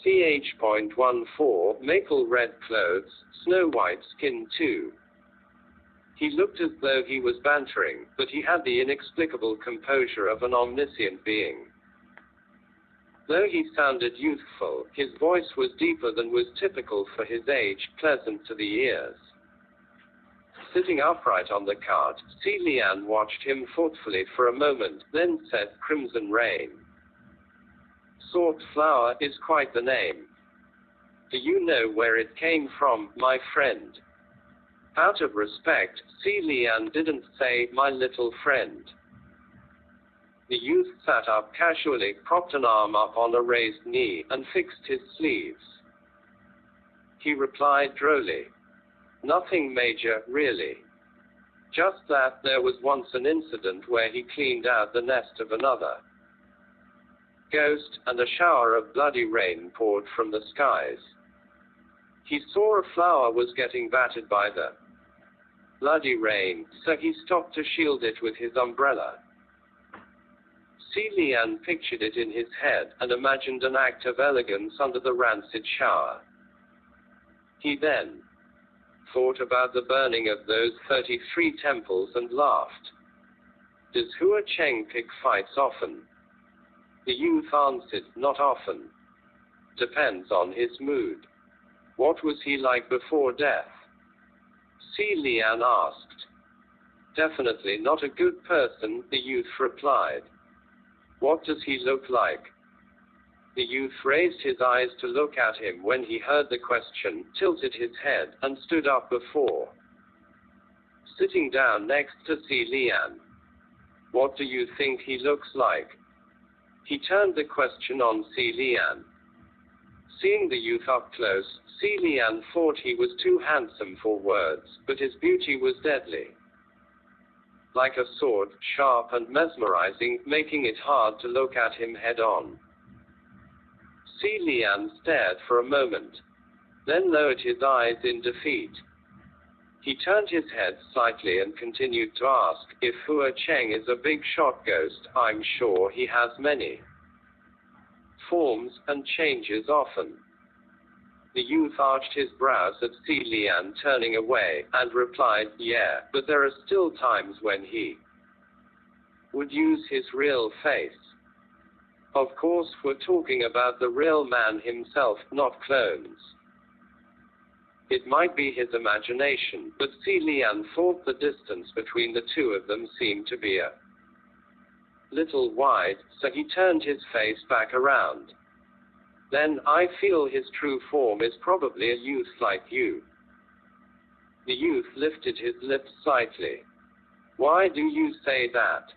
Ch.14, maple red clothes, snow white skin too. He looked as though he was bantering, but he had the inexplicable composure of an omniscient being. Though he sounded youthful, his voice was deeper than was typical for his age, pleasant to the ears. Sitting upright on the cart, Xie Lian watched him thoughtfully for a moment, then said, "Crimson Rain. Sought flower is quite the name. Do you know where it came from, my friend?" Out of respect, Xie Lian didn't say, "My little friend." The youth sat up casually, propped an arm up on a raised knee, and fixed his sleeves. He replied drolly, "Nothing major, really. Just that there was once an incident where he cleaned out the nest of another ghost, and a shower of bloody rain poured from the skies. He saw a flower was getting battered by the bloody rain, so he stopped to shield it with his umbrella." Xie Lian pictured it in his head, and imagined an act of elegance under the rancid shower. He then thought about the burning of those 33 temples and laughed. "Does Hua Cheng pick fights often?" The youth answered, "Not often. Depends on his mood." "What was he like before death?" Xie Lian asked. "Definitely not a good person," the youth replied. "What does he look like?" The youth raised his eyes to look at him when he heard the question, tilted his head, and stood up before sitting down next to Xie Lian. "What do you think he looks like?" He turned the question on Xie Lian. Seeing the youth up close, Xie Lian thought he was too handsome for words, but his beauty was deadly. Like a sword, sharp and mesmerizing, making it hard to look at him head-on. Xie Lian stared for a moment, then lowered his eyes in defeat. He turned his head slightly and continued to ask, "If Hua Cheng is a big shot ghost, I'm sure he has many forms, and changes often." The youth arched his brows at Xie Lian turning away, and replied, "Yeah, but there are still times when he would use his real face. Of course, we're talking about the real man himself, not clones." It might be his imagination, but Xie Lian thought the distance between the two of them seemed to be a little wide, so he turned his face back around. "Then, I feel his true form is probably a youth like you." The youth lifted his lips slightly. "Why do you say that?"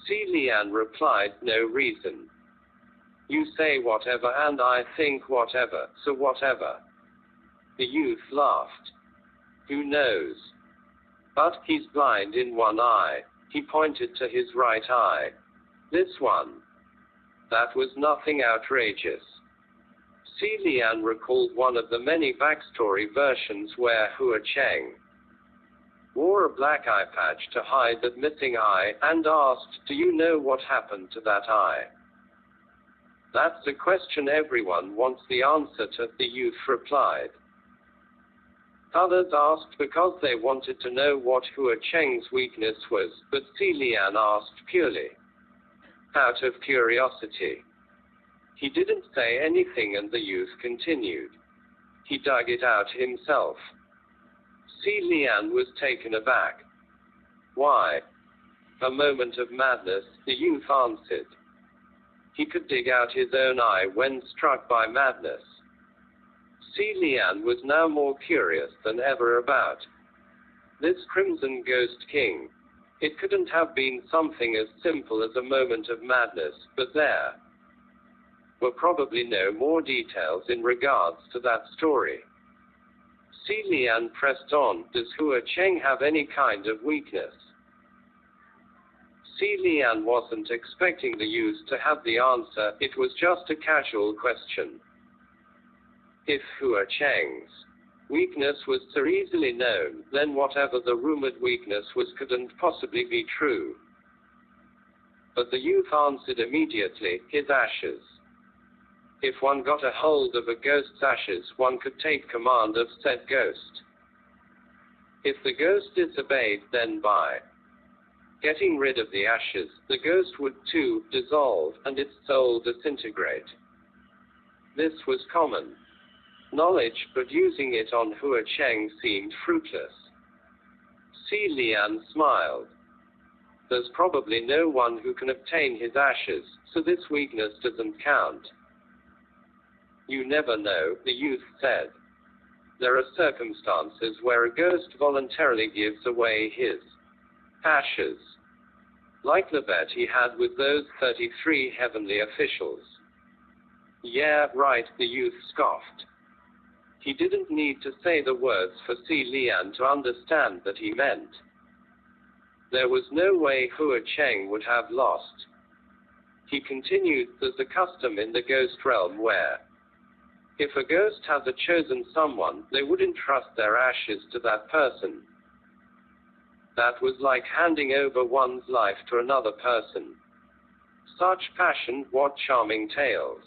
Xie Lian replied, "No reason. You say whatever and I think whatever, so whatever." The youth laughed. "Who knows? But he's blind in one eye." He pointed to his right eye. "This one." That was nothing outrageous. Xie Lian recalled one of the many backstory versions where Hua Cheng wore a black eye patch to hide that missing eye, and asked, "Do you know what happened to that eye?" "That's a question everyone wants the answer to," the youth replied. Others asked because they wanted to know what Hua Cheng's weakness was, but Xie Lian asked purely out of curiosity. He didn't say anything and the youth continued. He dug it out himself. Xie Lian was taken aback. "Why?" "A moment of madness," the youth answered. He could dig out his own eye when struck by madness. Xie Lian was now more curious than ever about this Crimson Ghost King. It couldn't have been something as simple as a moment of madness, but there were probably no more details in regards to that story. Xie Lian pressed on, "Does Hua Cheng have any kind of weakness?" Xie Lian wasn't expecting the youth to have the answer, it was just a casual question. If Hua Cheng's weakness was so easily known, then whatever the rumored weakness was couldn't possibly be true. But the youth answered immediately, "His ashes." If one got a hold of a ghost's ashes, one could take command of said ghost. If the ghost disobeyed, then by getting rid of the ashes, the ghost would too dissolve, and its soul disintegrate. This was common knowledge, but using it on Hua Cheng seemed fruitless. Xie Lian smiled. There's probably no one who can obtain his ashes, so this weakness doesn't count. You never know, the youth said. There are circumstances where a ghost voluntarily gives away his ashes, like the bet he had with those 33 heavenly officials. Yeah, right, the youth scoffed. He didn't need to say the words for Xie Lian to understand that he meant. There was no way Hua Cheng would have lost. He continued, there's a custom in the ghost realm where, if a ghost has a chosen someone, they would entrust their ashes to that person. That was like handing over one's life to another person. Such passion, what charming tales.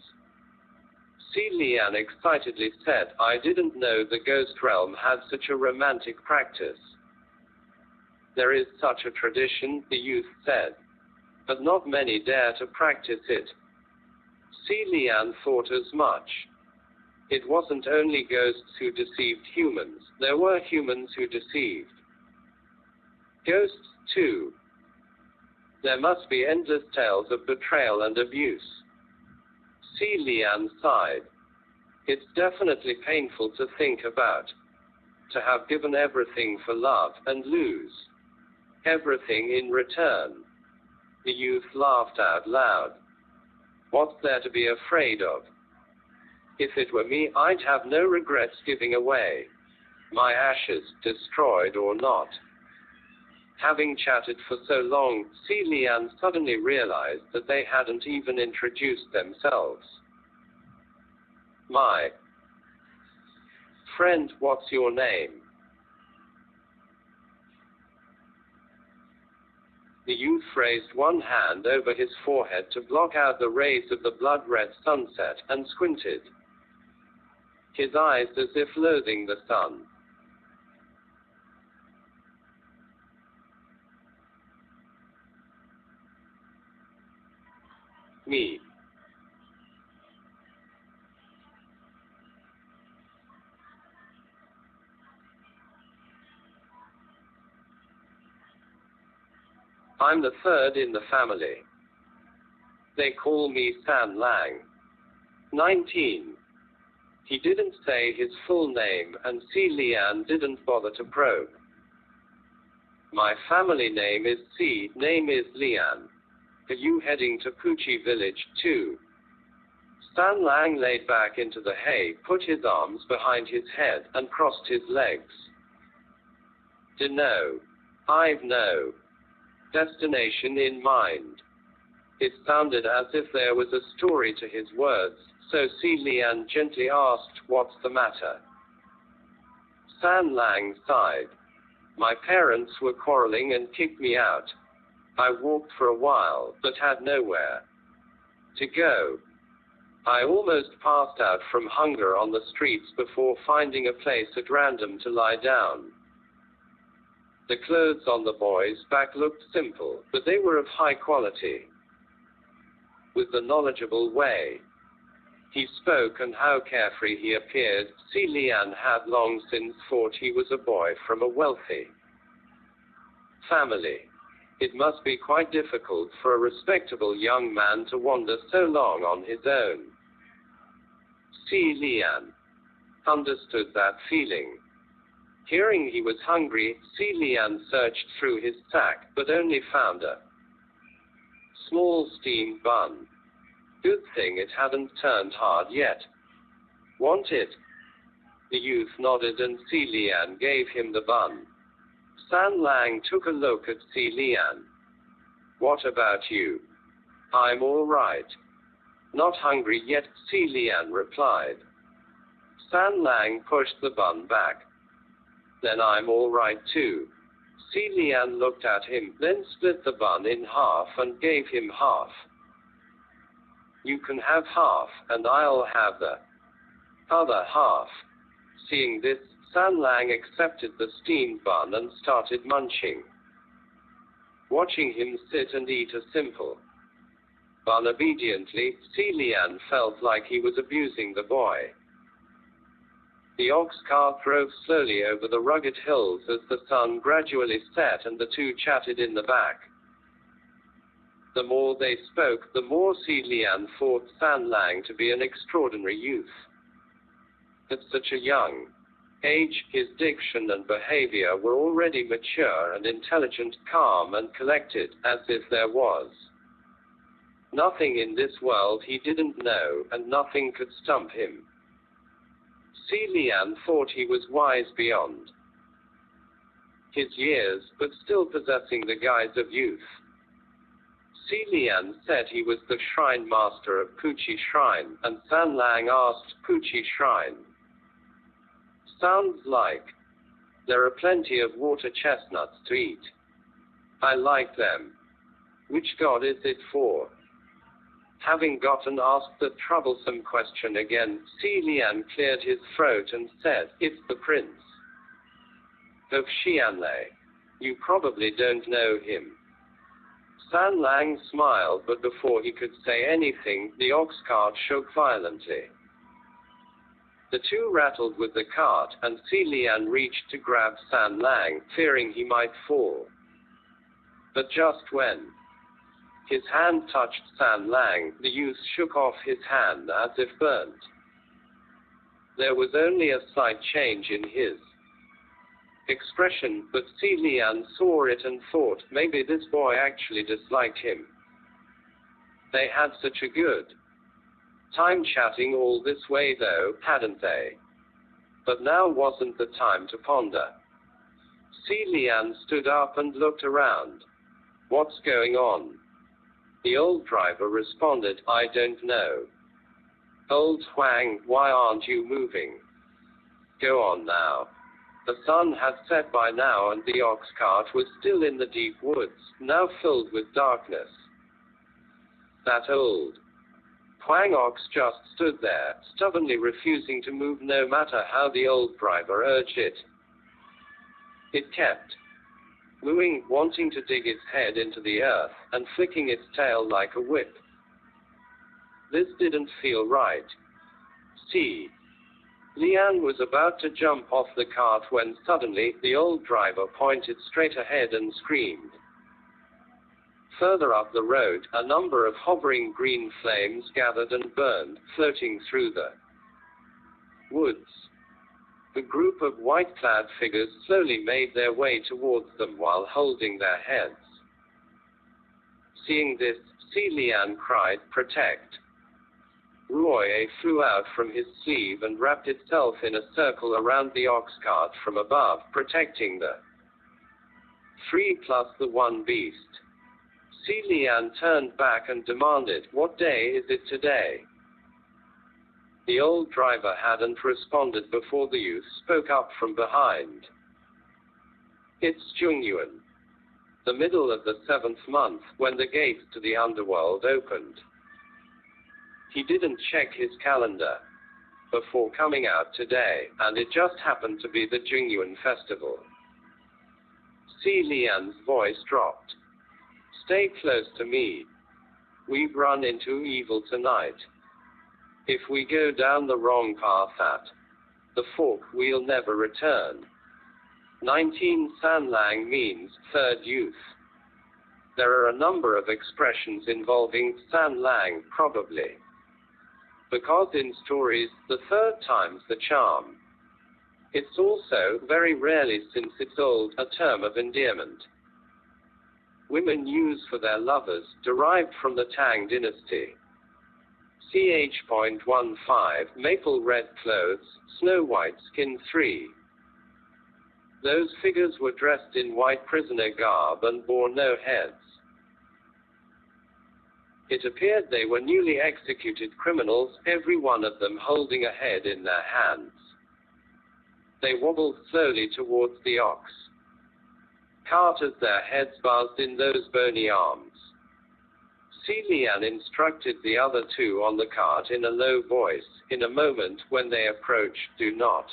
Xie Lian excitedly said, I didn't know the ghost realm had such a romantic practice. There is such a tradition, the youth said, but not many dare to practice it. Xie Lian thought as much. It wasn't only ghosts who deceived humans, there were humans who deceived ghosts too. There must be endless tales of betrayal and abuse. Xie Lian sighed. It's definitely painful to think about. To have given everything for love, and lose everything in return. The youth laughed out loud. What's there to be afraid of? If it were me, I'd have no regrets giving away my ashes, destroyed or not. Having chatted for so long, Xie Lian suddenly realized that they hadn't even introduced themselves. My friend, what's your name? The youth raised one hand over his forehead to block out the rays of the blood-red sunset, and squinted his eyes as if loathing the sun. Me. I'm the third in the family. They call me San Lang. 19. He didn't say his full name, and Xie Lian didn't bother to probe. My family name is Xie, name is Lian. Are you heading to Puchi village too? San Lang laid back into the hay, put his arms behind his head, and crossed his legs. No. I've no destination in mind. It sounded as if there was a story to his words, so Xie Lian gently asked, what's the matter? San Lang sighed. My parents were quarreling and kicked me out. I walked for a while, but had nowhere to go. I almost passed out from hunger on the streets before finding a place at random to lie down. The clothes on the boy's back looked simple, but they were of high quality. With the knowledgeable way he spoke and how carefree he appeared, Xie Lian had long since thought he was a boy from a wealthy family. It must be quite difficult for a respectable young man to wander so long on his own. Xie Lian understood that feeling. Hearing he was hungry, Xie Lian searched through his sack, but only found a small steamed bun. Good thing it hadn't turned hard yet. Want it? The youth nodded and Xie Lian gave him the bun. San Lang took a look at Xie Lian. What about you? I'm all right. Not hungry yet, Xie Lian replied. San Lang pushed the bun back. Then I'm all right too. Xie Lian looked at him, then split the bun in half and gave him half. You can have half, and I'll have the other half. Seeing this, San Lang accepted the steamed bun and started munching. Watching him sit and eat a simple bun obediently, Xie Lian felt like he was abusing the boy. The ox cart drove slowly over the rugged hills as the sun gradually set, and the two chatted in the back. The more they spoke, the more Xie Lian thought San Lang to be an extraordinary youth. At such a young age, his diction and behavior were already mature and intelligent, calm and collected, as if there was nothing in this world he didn't know, and nothing could stump him. Xie Lian thought he was wise beyond his years, but still possessing the guise of youth. Xie Lian said he was the shrine master of Puqi Shrine, and San Lang asked, Puqi Shrine? Sounds like there are plenty of water chestnuts to eat. I like them. Which god is it for? Having gotten asked the troublesome question again, Xie Lian cleared his throat and said, It's the prince of Xianlei. You probably don't know him. San Lang smiled, but before he could say anything, the ox cart shook violently. The two rattled with the cart, and Xie Lian reached to grab San Lang, fearing he might fall. But just when his hand touched San Lang, the youth shook off his hand as if burnt. There was only a slight change in his expression, but Xie Lian saw it and thought, maybe this boy actually disliked him. They had such a good time chatting all this way though, hadn't they? But now wasn't the time to ponder. Xie Lian stood up and looked around. What's going on? The old driver responded, I don't know. Old Huang, why aren't you moving? Go on now. The sun had set by now, and the ox cart was still in the deep woods, now filled with darkness. That old Huang ox just stood there, stubbornly refusing to move no matter how the old driver urged it. It kept mooing, wanting to dig its head into the earth, and flicking its tail like a whip. This didn't feel right. Xie Lian was about to jump off the cart when suddenly, the old driver pointed straight ahead and screamed. Further up the road, a number of hovering green flames gathered and burned, floating through the woods. A group of white-clad figures slowly made their way towards them while holding their heads. Seeing this, Xie Lian cried, Protect! Ruoye flew out from his sleeve and wrapped itself in a circle around the ox cart from above, protecting the 3 plus the 1 beast. Xie Lian turned back and demanded, What day is it today? The old driver hadn't responded before the youth spoke up from behind. It's Zhongyuan, the middle of the 7th month, when the gates to the underworld opened. He didn't check his calendar before coming out today, and it just happened to be the Zhongyuan festival. Xie Lian's voice dropped. Stay close to me. We've run into evil tonight. If we go down the wrong path at the fork, we'll never return. 19 San Lang means third youth. There are a number of expressions involving San Lang, probably because in stories, the third time's the charm. It's also, very rarely since it's old, a term of endearment women use for their lovers, derived from the Tang dynasty. Ch.15, maple red clothes, snow white skin 3. Those figures were dressed in white prisoner garb and bore no heads. It appeared they were newly executed criminals, every one of them holding a head in their hands. They wobbled slowly towards the ox cart as their heads buzzed in those bony arms. Xie Lian instructed the other two on the cart in a low voice. In a moment, when they approach, do not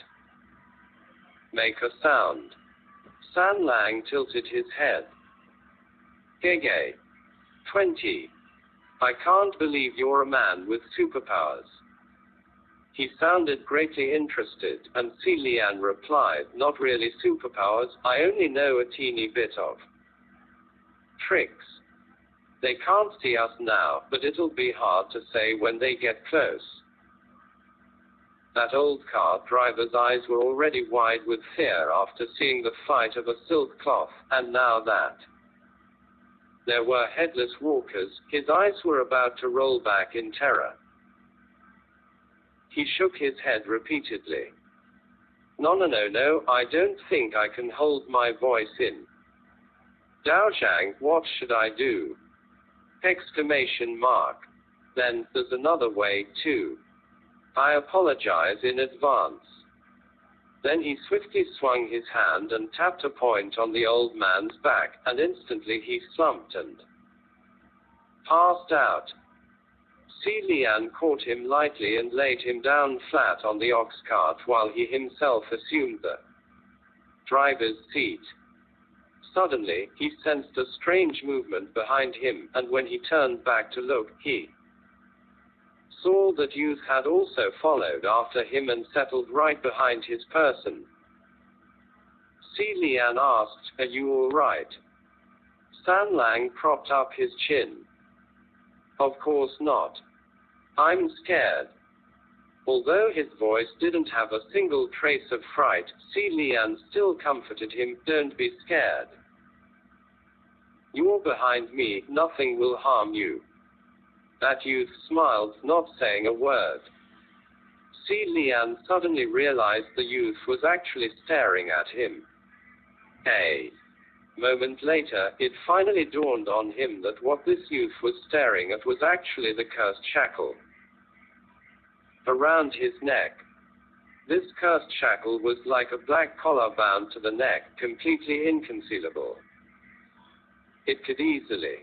make a sound. San Lang tilted his head. Gege. 20. I can't believe you're a man with superpowers. He sounded greatly interested, and Xie Lian replied, not really superpowers, I only know a teeny bit of tricks. They can't see us now, but it'll be hard to say when they get close. That old cart driver's eyes were already wide with fear after seeing the fight of a silk cloth, and now that there were headless walkers, his eyes were about to roll back in terror. He shook his head repeatedly. No, I don't think I can hold my voice in. Dao Zhang, what should I do? Exclamation mark. Then, there's another way, too. I apologize in advance. Then he swiftly swung his hand and tapped a point on the old man's back, and instantly he slumped and passed out. Xie Lian caught him lightly and laid him down flat on the ox cart while he himself assumed the driver's seat. Suddenly, he sensed a strange movement behind him, and when he turned back to look, he saw that youth had also followed after him and settled right behind his person. Xie Lian asked, are you all right? San Lang propped up his chin. Of course not. I'm scared. Although his voice didn't have a single trace of fright, Xie Lian still comforted him, don't be scared. You're behind me, nothing will harm you. That youth smiled, not saying a word. Xie Lian suddenly realized the youth was actually staring at him. A moment later, it finally dawned on him that what this youth was staring at was actually the cursed shackle around his neck. This cursed shackle was like a black collar bound to the neck, completely inconcealable. It could easily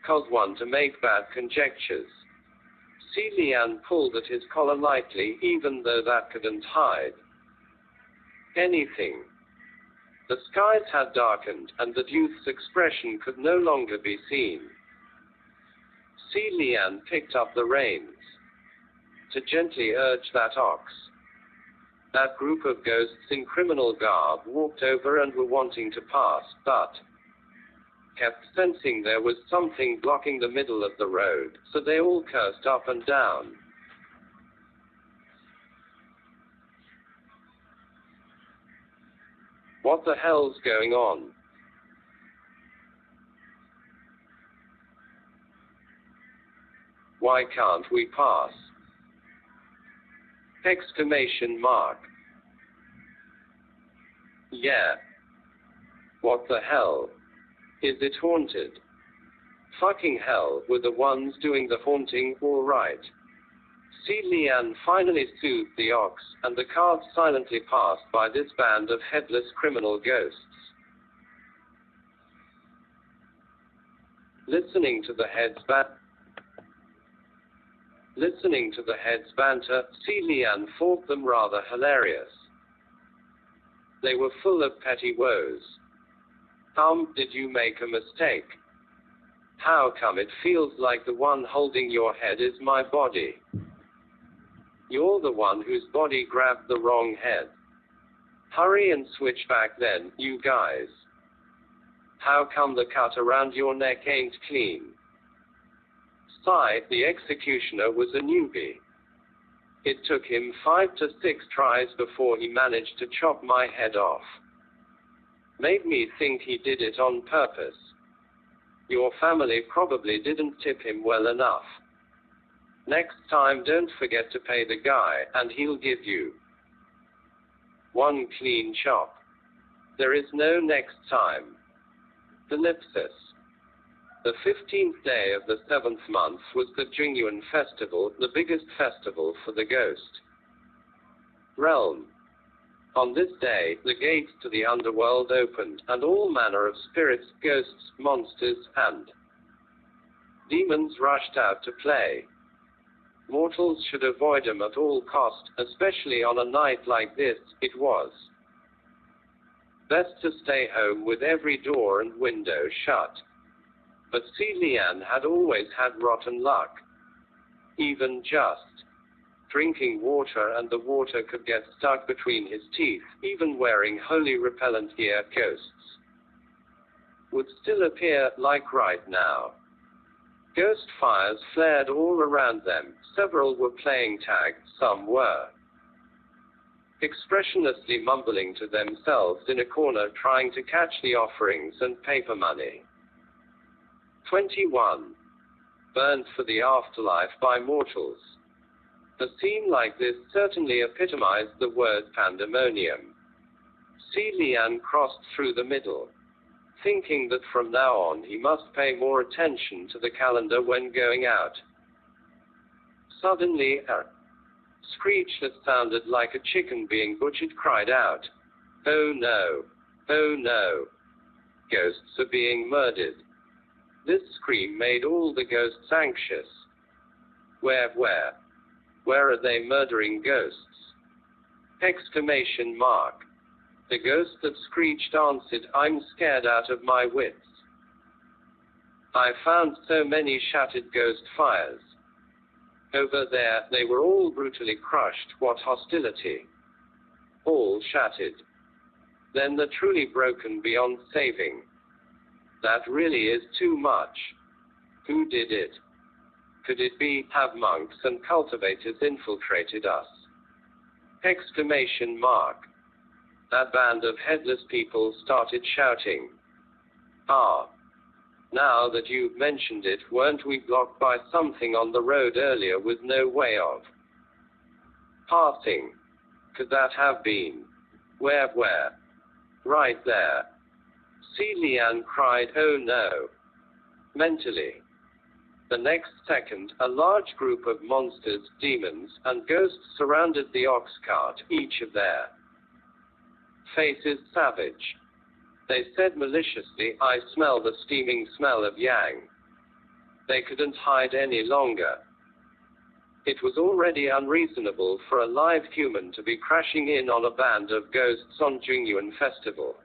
cause one to make bad conjectures. Xie Lian pulled at his collar lightly, even though that couldn't hide anything. The skies had darkened, and the youth's expression could no longer be seen. Xie Lian picked up the reins to gently urge that ox. That group of ghosts in criminal garb walked over and were wanting to pass, but kept sensing there was something blocking the middle of the road, so they all cursed up and down. What the hell's going on? Why can't we pass? Exclamation mark. Yeah. What the hell? Is it haunted? Fucking hell, were the ones doing the haunting all right? Xie Lian finally soothed the ox, and the cart silently passed by this band of headless criminal ghosts. Listening to the head's banter, Xie Lian thought them rather hilarious. They were full of petty woes. Did you make a mistake? How come it feels like the one holding your head is my body? You're the one whose body grabbed the wrong head. Hurry and switch back then, you guys. How come the cut around your neck ain't clean? Sigh, the executioner was a newbie. It took him 5 to 6 tries before he managed to chop my head off. Made me think he did it on purpose. Your family probably didn't tip him well enough. Next time don't forget to pay the guy, and he'll give you one clean chop. There is no next time. Ellipsis. The 15th day of the 7th month was the Jingyuan festival, the biggest festival for the ghost realm. On this day, the gates to the underworld opened, and all manner of spirits, ghosts, monsters, and Demons rushed out to play. Mortals should avoid them at all cost, especially on a night like this. It was best to stay home with every door and window shut. But Xie Lian had always had rotten luck. Even just drinking water, and the water could get stuck between his teeth. Even wearing holy repellent gear, ghosts would still appear, like right now. Ghost fires flared all around them. Several were playing tag, some were expressionlessly mumbling to themselves in a corner, trying to catch the offerings and paper money. 21. Burned for the afterlife by mortals. A scene like this certainly epitomized the word pandemonium. Xie Lian crossed through the middle, thinking that from now on he must pay more attention to the calendar when going out. Suddenly, a screech that sounded like a chicken being butchered cried out, "Oh no! Oh no! Ghosts are being murdered." This scream made all the ghosts anxious. Where are they murdering ghosts? Exclamation mark. The ghost that screeched answered, "I'm scared out of my wits. I found so many shattered ghost fires. Over there, they were all brutally crushed. What hostility! All shattered. Then the truly broken beyond saving. That really is too much. Who did it? Could it be, have monks and cultivators infiltrated us?" Exclamation mark. That band of headless people started shouting. "Ah. Now that you've mentioned it, weren't we blocked by something on the road earlier with no way of passing? Could that have been? Where? Right there." Xie Lian cried, "Oh no!" mentally. The next second, a large group of monsters, demons, and ghosts surrounded the ox cart, each of their faces savage. They said maliciously, "I smell the steaming smell of yang." They couldn't hide any longer. It was already unreasonable for a live human to be crashing in on a band of ghosts on Jungyuan festival.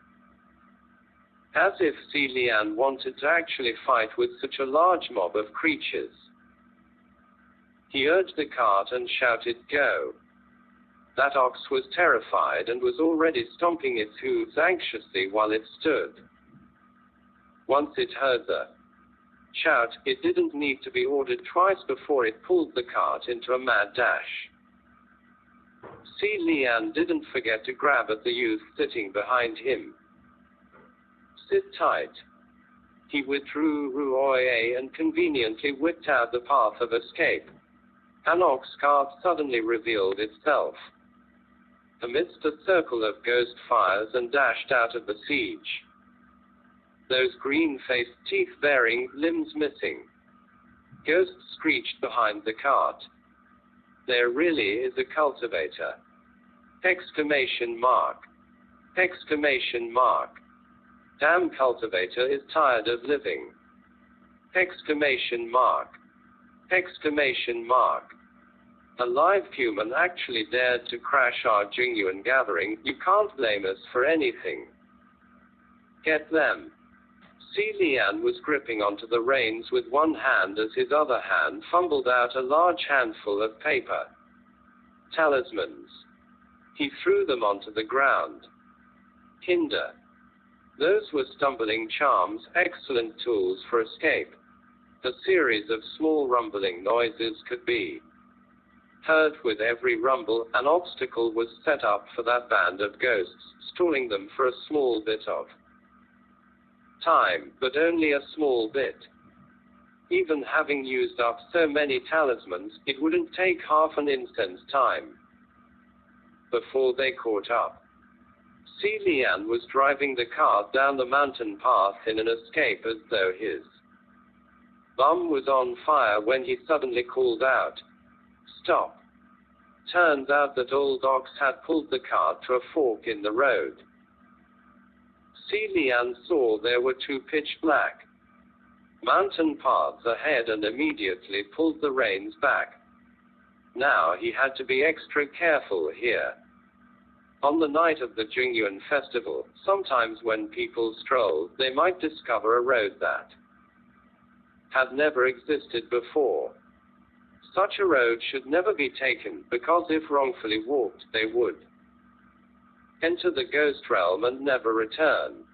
As if Xie Lian wanted to actually fight with such a large mob of creatures. He urged the cart and shouted, "Go!" That ox was terrified and was already stomping its hooves anxiously while it stood. Once it heard the shout, it didn't need to be ordered twice before it pulled the cart into a mad dash. Xie Lian didn't forget to grab at the youth sitting behind him. "Sit tight." He withdrew Ruoye and conveniently whipped out the path of escape. An ox cart suddenly revealed itself amidst a circle of ghost fires and dashed out of the siege. Those green-faced, teeth-bearing, limbs missing ghosts screeched behind the cart. "There really is a cultivator!" Exclamation mark. Exclamation mark. "Damn cultivator is tired of living!" Exclamation mark. Exclamation mark. A live human actually dared to crash our Jungyuan gathering. You can't blame us for anything. Get them. Xie Lian was gripping onto the reins with one hand as his other hand fumbled out a large handful of paper talismans. He threw them onto the ground. Hinder. Those were stumbling charms, excellent tools for escape. A series of small rumbling noises could be heard. With every rumble, an obstacle was set up for that band of ghosts, stalling them for a small bit of time, but only a small bit. Even having used up so many talismans, it wouldn't take half an instant's time before they caught up. Xie Lian was driving the cart down the mountain path in an escape as though his bum was on fire when he suddenly called out, "Stop." Turns out that old ox had pulled the cart to a fork in the road. Xie Lian saw there were two pitch black mountain paths ahead and immediately pulled the reins back. Now he had to be extra careful here. On the night of the Jingyuan festival, sometimes when people strolled, they might discover a road that had never existed before. Such a road should never be taken, because if wrongfully walked, they would enter the ghost realm and never return.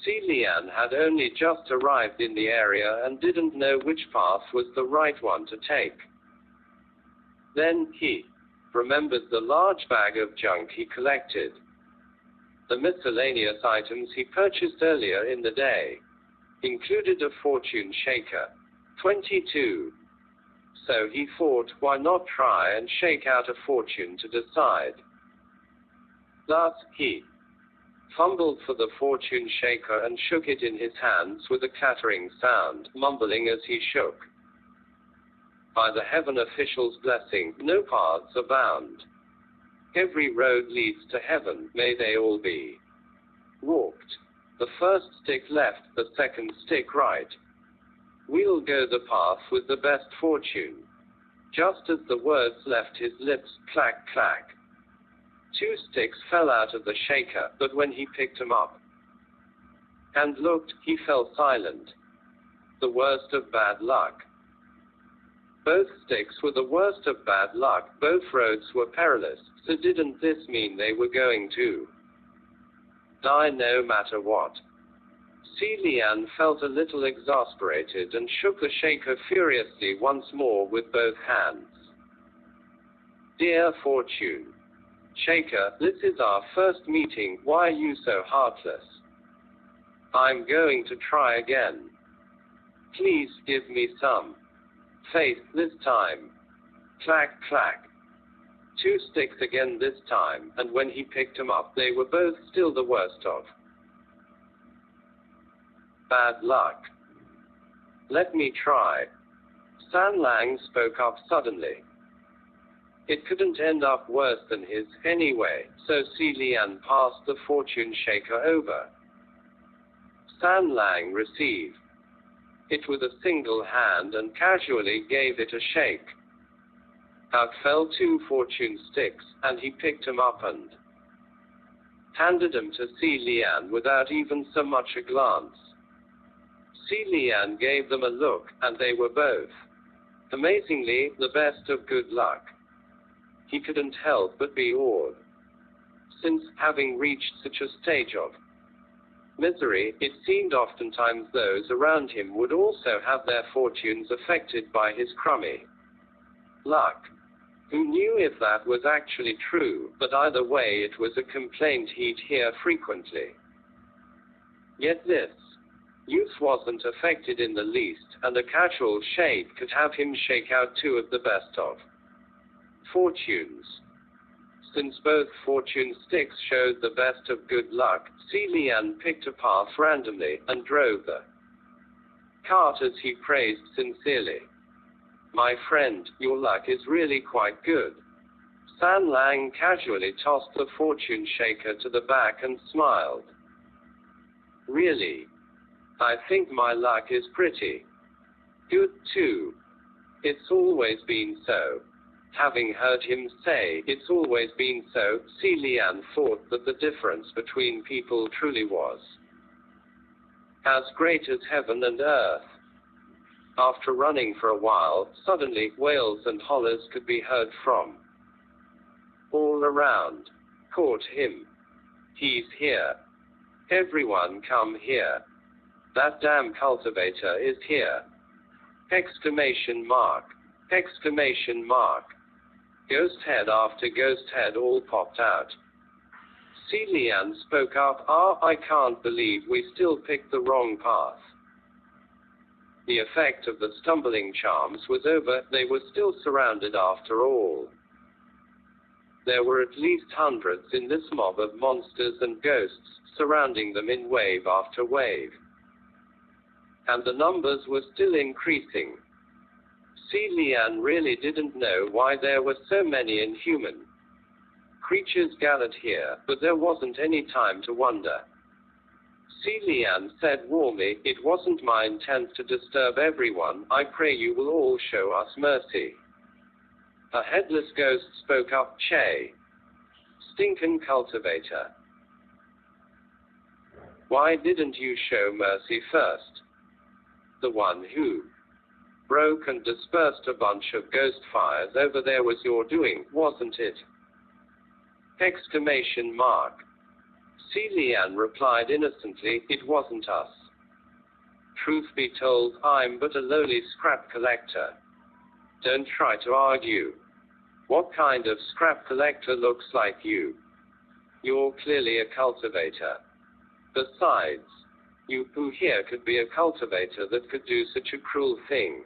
Xie Lian had only just arrived in the area and didn't know which path was the right one to take. Then he remembered the large bag of junk he collected. The miscellaneous items he purchased earlier in the day included a fortune shaker. 22. So he thought, why not try and shake out a fortune to decide? Thus, he fumbled for the fortune shaker and shook it in his hands with a clattering sound, mumbling as he shook. By the heaven official's blessing, no paths are bound. Every road leads to heaven, may they all be walked. The first stick left, the second stick right. We'll go the path with the best fortune. Just as the words left his lips, clack, clack. 2 sticks fell out of the shaker, but when he picked them up and looked, he fell silent. The worst of bad luck. Both sticks were the worst of bad luck, both roads were perilous, so didn't this mean they were going to die no matter what? Xie Lian felt a little exasperated and shook the shaker furiously once more with both hands. Dear Fortune Shaker, this is our first meeting, why are you so heartless? I'm going to try again. Please give me some faith this time. Clack, clack. 2 sticks again this time, and when he picked them up, they were both still the worst of bad luck. Let me try. San Lang spoke up suddenly. It couldn't end up worse than his, anyway, so Xie Lian passed the fortune shaker over. San Lang received it with a single hand and casually gave it a shake. Out fell 2 fortune sticks, and he picked them up and handed them to Xie Lian without even so much a glance. Xie Lian gave them a look, and they were both amazingly the best of good luck. He couldn't help but be awed. Since, having reached such a stage of misery, it seemed oftentimes those around him would also have their fortunes affected by his crummy luck. Who knew if that was actually true, but either way it was a complaint he'd hear frequently. Yet this youth wasn't affected in the least, and a casual shade could have him shake out 2 of the best of fortunes. Since both fortune sticks showed the best of good luck, Xie Lian picked a path randomly, and drove the cart as he praised sincerely. My friend, your luck is really quite good. San Lang casually tossed the fortune shaker to the back and smiled. Really? I think my luck is pretty good too. It's always been so. Having heard him say, it's always been so, Xie Lian thought that the difference between people truly was as great as heaven and earth. After running for a while, suddenly, wails and hollers could be heard from all around. Caught him. He's here. Everyone come here. That damn cultivator is here. Exclamation mark. Exclamation mark. Ghost head after ghost head all popped out. Xie Lian spoke up, I can't believe we still picked the wrong path. The effect of the stumbling charms was over, they were still surrounded after all. There were at least hundreds in this mob of monsters and ghosts, surrounding them in wave after wave. And the numbers were still increasing. Xie Lian really didn't know why there were so many inhuman creatures gathered here, but there wasn't any time to wonder. Xie Lian said warmly, "It wasn't my intent to disturb everyone. I pray you will all show us mercy." A headless ghost spoke up, "Che. Stinkin' cultivator. Why didn't you show mercy first? The one who broke and dispersed a bunch of ghost fires over there was your doing, wasn't it?" Exclamation mark. Xie Lian replied innocently, "It wasn't us. Truth be told, I'm but a lowly scrap collector. Don't try to argue. What kind of scrap collector looks like you? You're clearly a cultivator. Besides, who here could be a cultivator that could do such a cruel thing?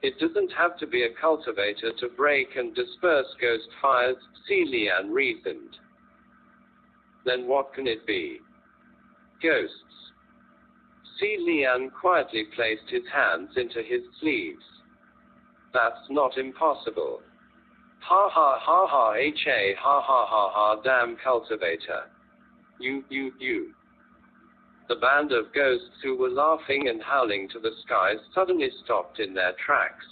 It doesn't have to be a cultivator to break and disperse ghost fires," Xie Lian reasoned. "Then what can it be?" "Ghosts." Xie Lian quietly placed his hands into his sleeves. "That's not impossible. Ha ha ha ha ha ha ha ha, damn cultivator. You. The band of ghosts who were laughing and howling to the skies suddenly stopped in their tracks.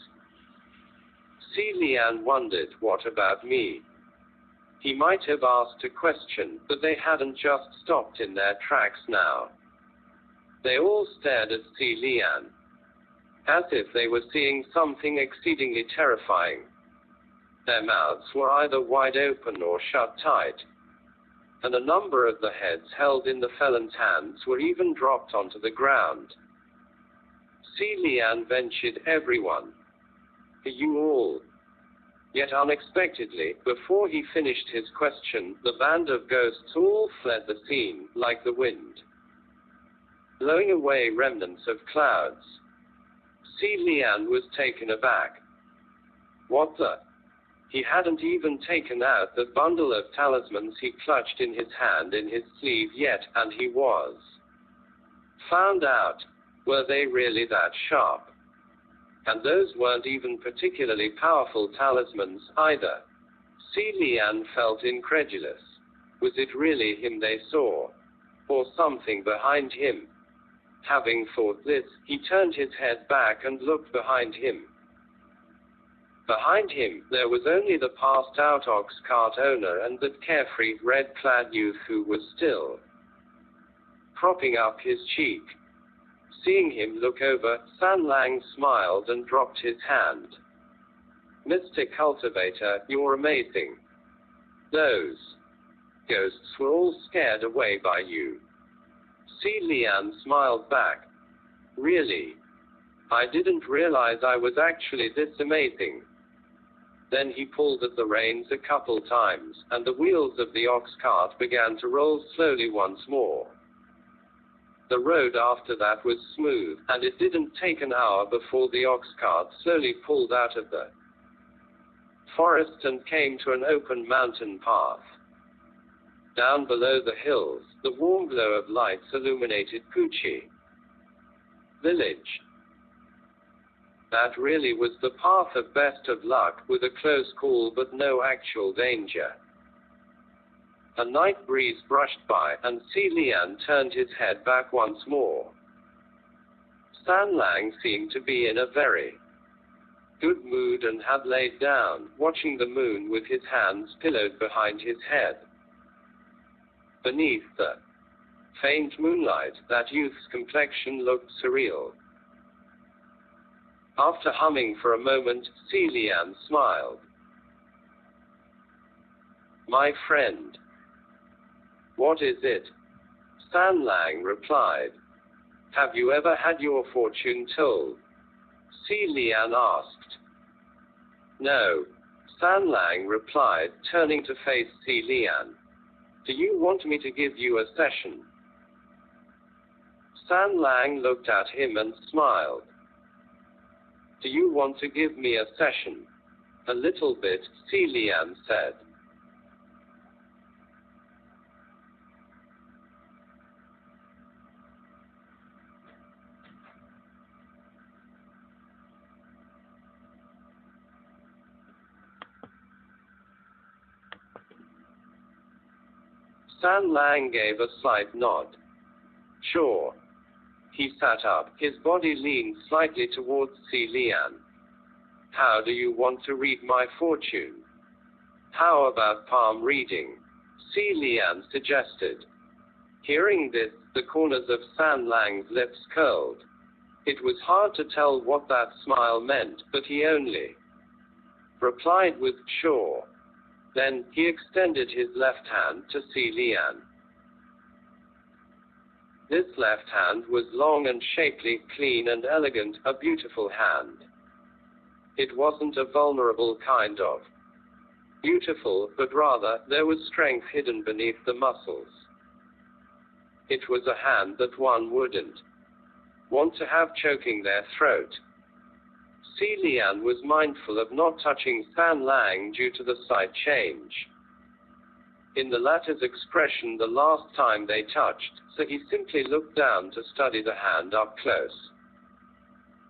Xie Lian wondered, what about me? He might have asked a question, but they hadn't just stopped in their tracks now. They all stared at Xie Lian, as if they were seeing something exceedingly terrifying. Their mouths were either wide open or shut tight, and a number of the heads held in the felon's hands were even dropped onto the ground. Xie Lian ventured, "Everyone. You all." Yet unexpectedly, before he finished his question, the band of ghosts all fled the scene, like the wind, blowing away remnants of clouds. Xie Lian was taken aback. What the? He hadn't even taken out the bundle of talismans he clutched in his hand in his sleeve yet, and he was found out. Were they really that sharp? And those weren't even particularly powerful talismans, either. Xie Lian felt incredulous. Was it really him they saw? Or something behind him? Having thought this, he turned his head back and looked behind him. Behind him, there was only the passed-out ox cart owner and that carefree, red-clad youth who was still propping up his cheek. Seeing him look over, San Lang smiled and dropped his hand. "Mr. Cultivator, you're amazing. Those ghosts were all scared away by you." Xie Lian smiled back. "Really? I didn't realize I was actually this amazing." Then he pulled at the reins a couple times, and the wheels of the ox cart began to roll slowly once more. The road after that was smooth, and it didn't take an hour before the ox cart slowly pulled out of the forest and came to an open mountain path. Down below the hills, the warm glow of lights illuminated Puchi village. That really was the path of best of luck, with a close call but no actual danger. A night breeze brushed by, and Xie Lian turned his head back once more. San Lang seemed to be in a very good mood and had laid down, watching the moon with his hands pillowed behind his head. Beneath the faint moonlight, that youth's complexion looked surreal. After humming for a moment, Xie Lian smiled. "My friend." "What is it?" San Lang replied. "Have you ever had your fortune told?" Xie Lian asked. "No," San Lang replied, turning to face Xie Lian. "Do you want me to give you a session?" San Lang looked at him and smiled. "Do you want to give me a session?" "A little bit," Xie Lian said. San Lang gave a slight nod. Sure. He sat up, his body leaned slightly towards Xie Lian. How do you want to read my fortune? How about palm reading? Xie Lian suggested. Hearing this, the corners of San Lang's lips curled. It was hard to tell what that smile meant, but he only replied with, sure. Then, he extended his left hand to Xie Lian. This left hand was long and shapely, clean and elegant, a beautiful hand. It wasn't a vulnerable kind of beautiful, but rather, there was strength hidden beneath the muscles. It was a hand that one wouldn't want to have choking their throat. Xie Lian was mindful of not touching San Lang due to the slight change in the latter's expression the last time they touched, so he simply looked down to study the hand up close.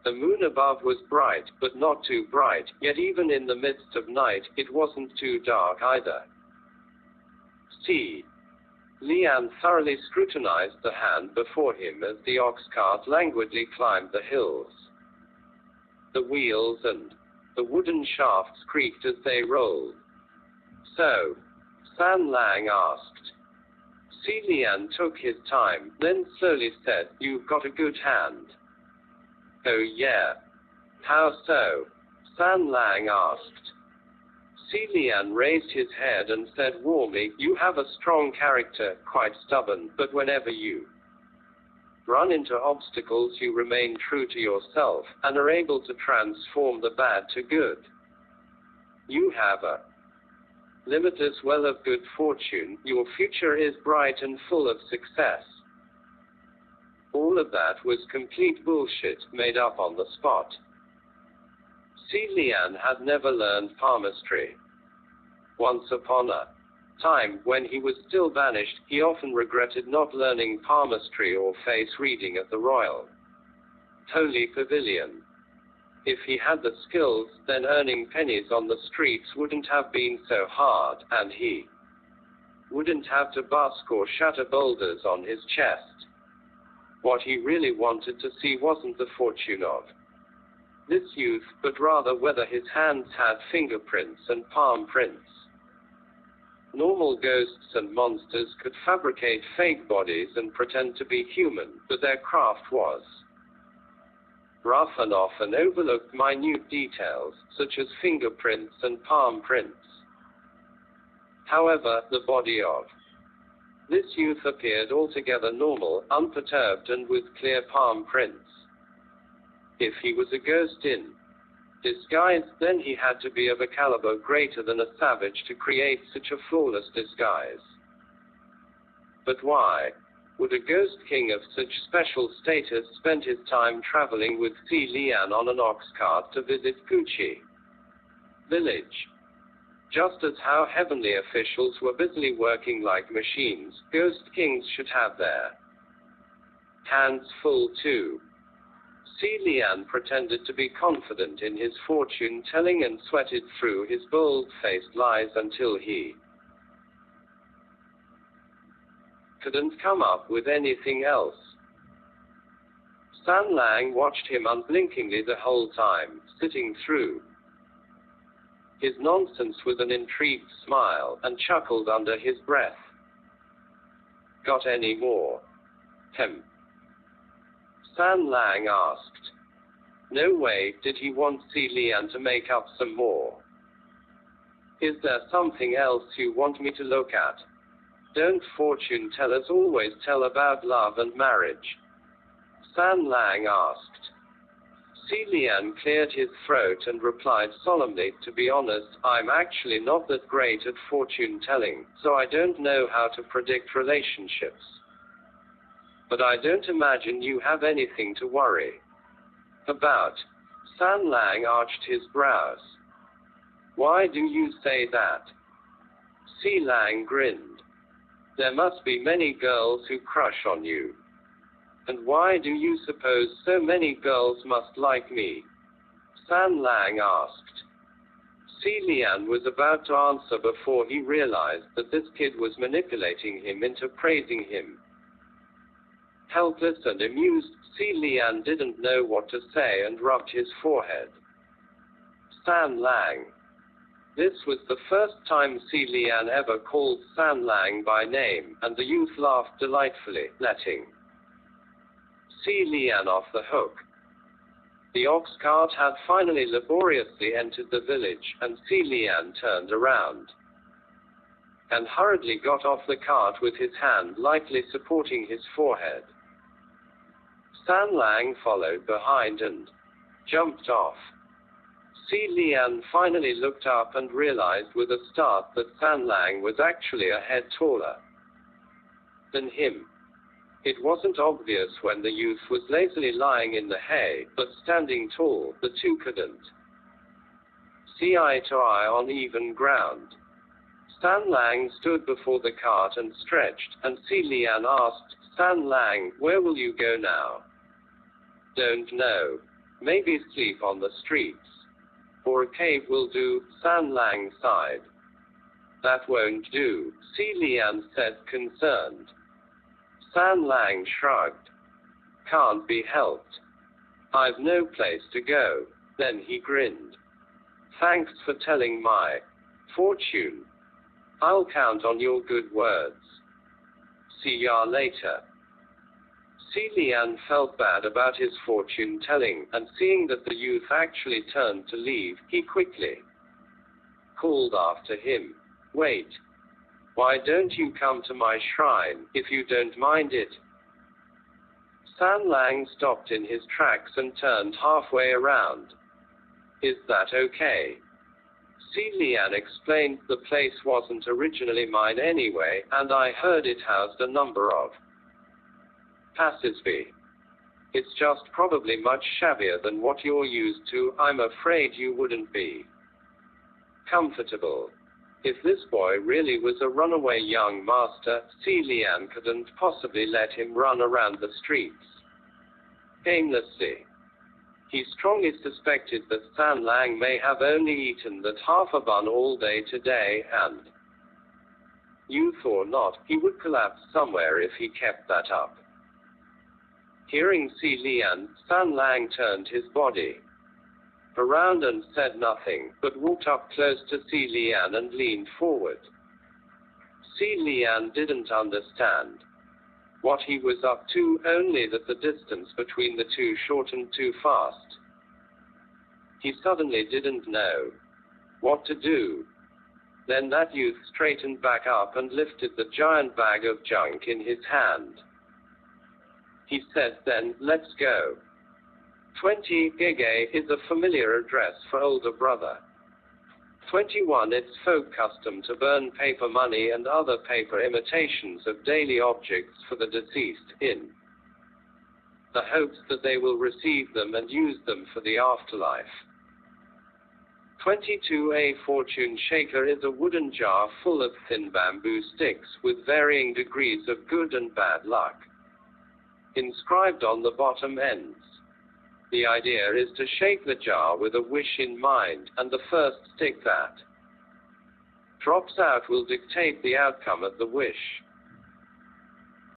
The moon above was bright, but not too bright, yet even in the midst of night, it wasn't too dark either. Xie Lian thoroughly scrutinized the hand before him as the ox cart languidly climbed the hills. The wheels and the wooden shafts creaked as they rolled. So, San Lang asked. Xie Lian took his time, then slowly said, you've got a good hand. Oh yeah. How so? San Lang asked. Xie Lian raised his head and said warmly, you have a strong character, quite stubborn, but whenever you run into obstacles you remain true to yourself, and are able to transform the bad to good. You have a limitless well of good fortune, your future is bright and full of success. All of that was complete bullshit, made up on the spot. Xie Lian had never learned palmistry. Once upon a time, when he was still banished, he often regretted not learning palmistry or face reading at the Royal Holy Pavilion. If he had the skills, then earning pennies on the streets wouldn't have been so hard, and he wouldn't have to busk or shatter boulders on his chest. What he really wanted to see wasn't the fortune of this youth, but rather whether his hands had fingerprints and palm prints. Normal ghosts and monsters could fabricate fake bodies and pretend to be human, but their craft was rough and often overlooked minute details, such as fingerprints and palm prints. However, the body of this youth appeared altogether normal, unperturbed and with clear palm prints. If he was a ghost in disguise, then he had to be of a caliber greater than a savage to create such a flawless disguise. But why would a ghost king of such special status spend his time traveling with Xie Lian on an ox cart to visit Gucci village? Just as how heavenly officials were busily working like machines, ghost kings should have their hands full too. Xie Lian pretended to be confident in his fortune-telling and sweated through his bold-faced lies until he couldn't come up with anything else. San Lang watched him unblinkingly the whole time, sitting through his nonsense with an intrigued smile, and chuckled under his breath. Got any more? San Lang asked. No way, did he want Xie Lian to make up some more? Is there something else you want me to look at? Don't fortune tellers always tell about love and marriage? San Lang asked. Xie Lian cleared his throat and replied solemnly, to be honest, I'm actually not that great at fortune telling, so I don't know how to predict relationships. But I don't imagine you have anything to worry about. San Lang arched his brows. Why do you say that? Xie Lian grinned. There must be many girls who crush on you. And why do you suppose so many girls must like me? San Lang asked. Xie Lian was about to answer before he realized that this kid was manipulating him into praising him. Helpless and amused, Xie Lian didn't know what to say and rubbed his forehead. San Lang. This was the first time Xie Lian ever called San Lang by name, and the youth laughed delightfully, letting Xie Lian off the hook. The ox cart had finally laboriously entered the village, and Xie Lian turned around and hurriedly got off the cart with his hand lightly supporting his forehead. San Lang followed behind and jumped off. Xie Lian finally looked up and realized with a start that San Lang was actually a head taller than him. It wasn't obvious when the youth was lazily lying in the hay, but standing tall, the two couldn't see eye to eye on even ground. San Lang stood before the cart and stretched, and Xie Lian asked, "San Lang, where will you go now?" "Don't know. Maybe sleep on the streets. Or a cave will do," San Lang sighed. "That won't do," Xie Lian said, concerned. San Lang shrugged. "Can't be helped. I've no place to go." Then he grinned. "Thanks for telling my fortune. I'll count on your good words. See ya later." Xie Lian felt bad about his fortune-telling, and seeing that the youth actually turned to leave, he quickly called after him, "Wait. Why don't you come to my shrine, if you don't mind it?" San Lang stopped in his tracks and turned halfway around. "Is that okay?" Xie Lian explained, "The place wasn't originally mine anyway, and I heard it housed a number of passers-by. It's just probably much shabbier than what you're used to. I'm afraid you wouldn't be comfortable. If this boy really was a runaway young master, Xie Lian couldn't possibly let him run around the streets aimlessly. He strongly suspected that San Lang may have only eaten that half a bun all day today, and, youth or not, he would collapse somewhere if he kept that up. Hearing Xie Lian, San Lang turned his body around and said nothing, but walked up close to Xie Lian and leaned forward. Xie Lian didn't understand what he was up to, only that the distance between the two shortened too fast. He suddenly didn't know what to do. Then that youth straightened back up and lifted the giant bag of junk in his hand. He said then, "Let's go." 20 Tgcf is a familiar address for older brother. 21 It's folk custom to burn paper money and other paper imitations of daily objects for the deceased, in the hopes that they will receive them and use them for the afterlife. 22 A fortune shaker is a wooden jar full of thin bamboo sticks with varying degrees of good and bad luck inscribed on the bottom ends. The idea is to shake the jar with a wish in mind, and the first stick that drops out will dictate the outcome of the wish.